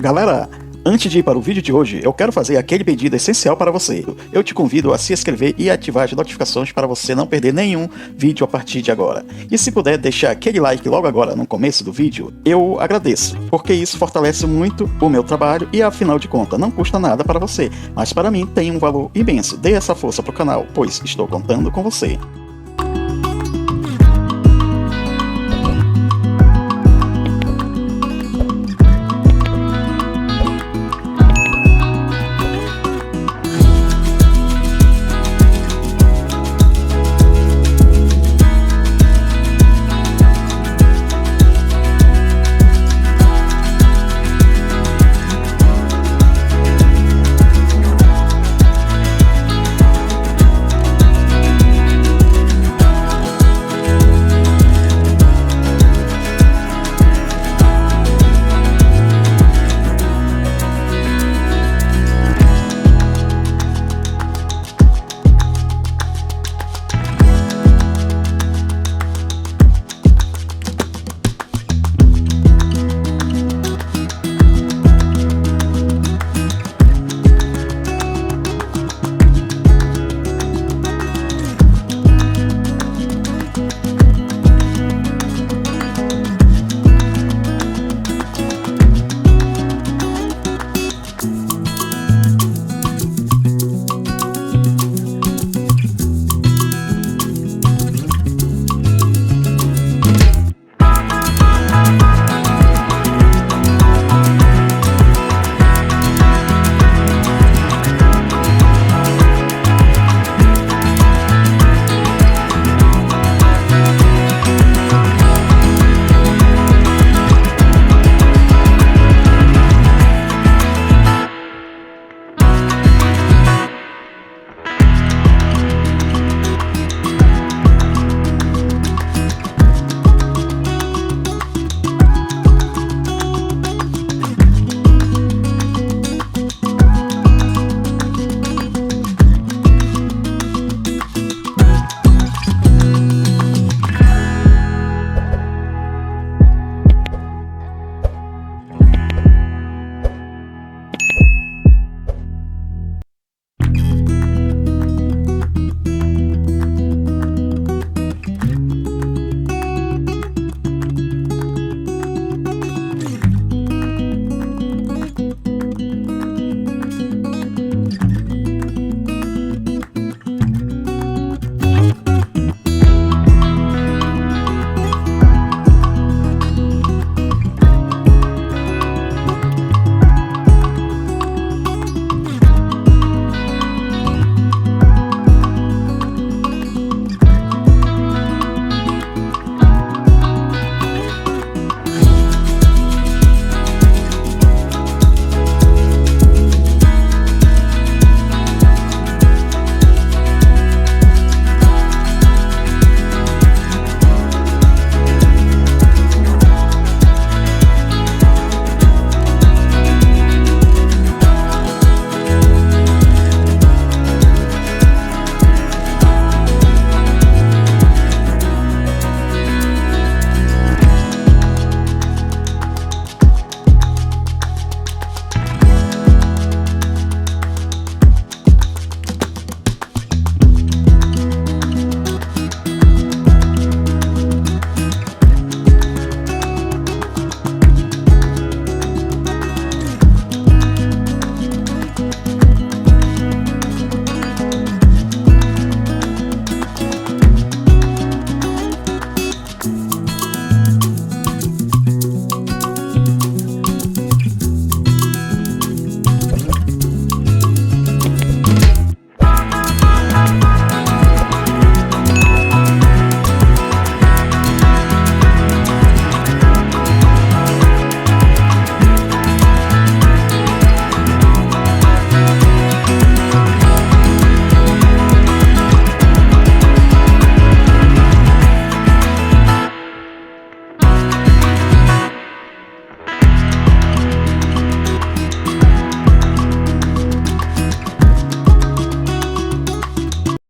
Galera, antes de ir para o vídeo de hoje, eu quero fazer aquele pedido essencial para você. Eu te convido a se inscrever e ativar as notificações para você não perder nenhum vídeo a partir de agora. E se puder deixar aquele like logo agora no começo do vídeo, eu agradeço, porque isso fortalece muito o meu trabalho e afinal de contas não custa nada para você, mas para mim tem um valor imenso. Dê essa força para o canal, pois estou contando com você.